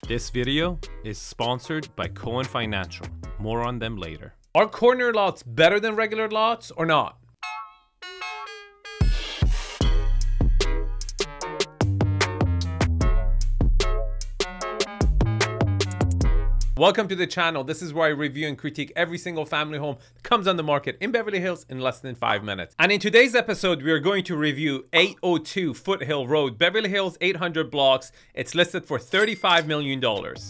This video is sponsored by Cohen Financial. More on them later. Are corner lots better than regular lots or not? Welcome to the channel. This is where I review and critique every single family home that comes on the market in Beverly Hills in less than 5 minutes. And in today's episode, we are going to review 802 Foothill Road, Beverly Hills, 800 blocks. It's listed for $35 million.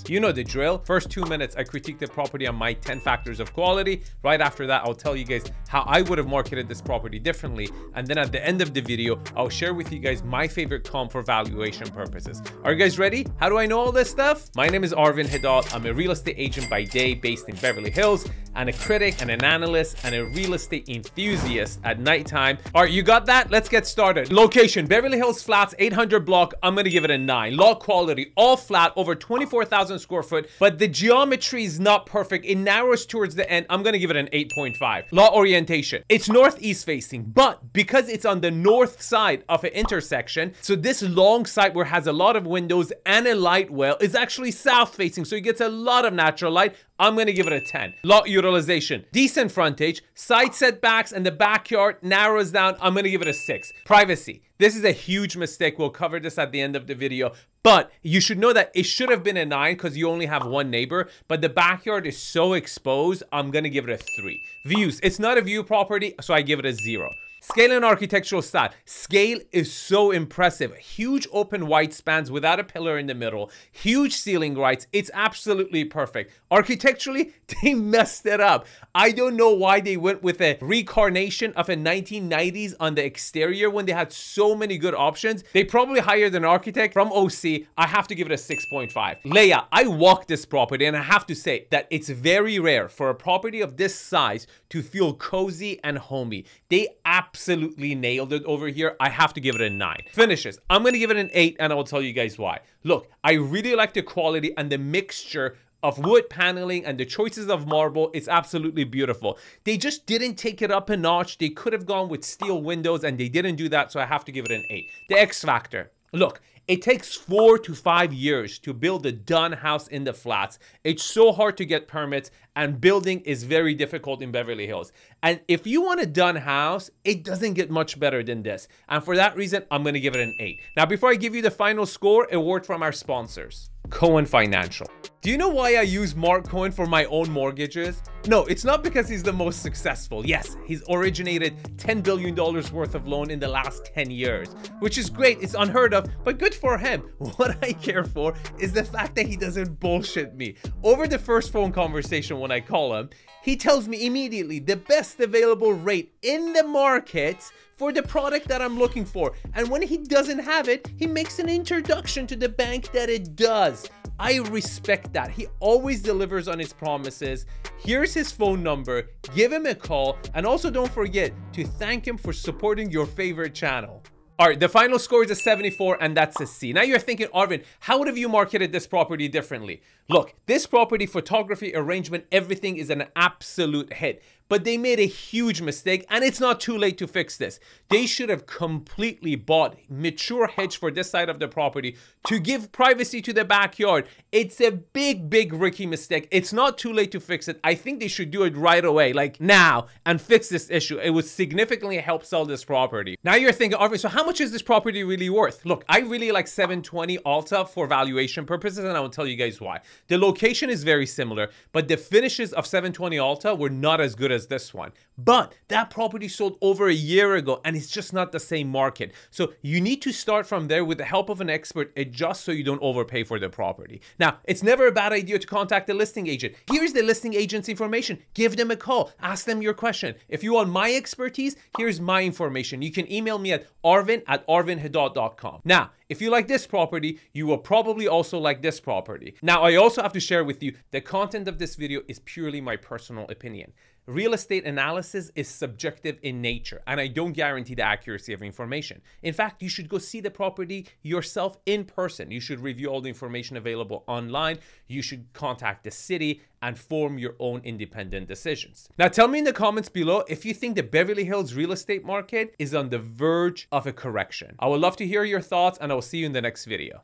You know the drill. First 2 minutes, I critique the property on my 10 factors of quality. Right after that, I'll tell you guys how I would have marketed this property differently. And then at the end of the video, I'll share with you guys my favorite comp for valuation purposes. Are you guys ready? How do I know all this stuff? My name is 𝐷𝐻𝐻𝐷. I'm a real estate agent by day based in Beverly Hills, and a critic and an analyst and a real estate enthusiast at nighttime. All right, you got that? Let's get started. Location, Beverly Hills Flats, 800 block. I'm gonna give it a 9. Lot quality, all flat, over 24,000 square foot, but the geometry is not perfect. It narrows towards the end. I'm gonna give it an 8.5. Lot orientation, it's northeast facing, but because it's on the north side of an intersection, so this long side where it has a lot of windows and a light well is actually south facing, so it gets a lot of natural light. I'm gonna give it a 10. Lot utilization, decent frontage, side setbacks, and the backyard narrows down. I'm gonna give it a 6. Privacy, this is a huge mistake. We'll cover this at the end of the video, but you should know that it should have been a 9 because you only have one neighbor, but the backyard is so exposed. I'm gonna give it a 3. Views, it's not a view property, so I give it a 0. Scale and architectural style. Scale is so impressive. Huge open white spans without a pillar in the middle. Huge ceiling heights. It's absolutely perfect. Architecturally, they messed it up. I don't know why they went with a reincarnation of a 1990s on the exterior when they had so many good options. They probably hired an architect from OC. I have to give it a 6.5. Layout. I walked this property and I have to say that it's very rare for a property of this size to feel cozy and homey. They absolutely nailed it over here. I have to give it a 9. Finishes, I'm gonna give it an 8, and I'll tell you guys why. Look, I really like the quality and the mixture of wood paneling and the choices of marble. It's absolutely beautiful. They just didn't take it up a notch. They could have gone with steel windows and they didn't do that, so I have to give it an 8. The X factor. Look, it takes 4 to 5 years to build a done house in the flats. It's so hard to get permits, and building is very difficult in Beverly Hills. And if you want a done house, it doesn't get much better than this. And for that reason, I'm gonna give it an 8. Now, before I give you the final score, a word from our sponsors. Cohen Financial. Do you know why I use Mark Cohen for my own mortgages? No, it's not because he's the most successful. Yes, he's originated $10 billion worth of loan in the last 10 years, which is great. It's unheard of, but good for him. What I care for is the fact that he doesn't bullshit me. Over the first phone conversation when I call him, he tells me immediately the best available rate in the market for the product that I'm looking for. And when he doesn't have it, he makes an introduction to the bank that it does. I respect that. He always delivers on his promises. Here's his phone number. Give him a call. And also don't forget to thank him for supporting your favorite channel. All right, the final score is a 74, and that's a C. Now you're thinking, Arvin, how would have you marketed this property differently? Look, this property, photography, arrangement, everything is an absolute hit. But they made a huge mistake, and it's not too late to fix this. They should have completely bought mature hedge for this side of the property to give privacy to the backyard. It's a big rookie mistake. It's not too late to fix it. I think they should do it right away, like now, and fix this issue. It would significantly help sell this property. Now you're thinking, Arvin, so how much is this property really worth? Look, I really like 720 Alta for valuation purposes, and I will tell you guys why. The location is very similar, but the finishes of 720 Alta were not as good as this one. But that property sold over a year ago, and it's just not the same market. So you need to start from there with the help of an expert, adjust so you don't overpay for the property. Now, it's never a bad idea to contact the listing agent. Here's the listing agent's information. Give them a call. Ask them your question. If you want my expertise, here's my information. You can email me at arvin@𝐷𝐻𝐻𝐷.com. Now, if you like this property, you will probably also like this property. Now, I also have to share with you, the content of this video is purely my personal opinion. Real estate analysis is subjective in nature, and I don't guarantee the accuracy of information. In fact, you should go see the property yourself in person. You should review all the information available online. You should contact the city and form your own independent decisions. Now, tell me in the comments below if you think the Beverly Hills real estate market is on the verge of a correction. I would love to hear your thoughts, and I will see you in the next video.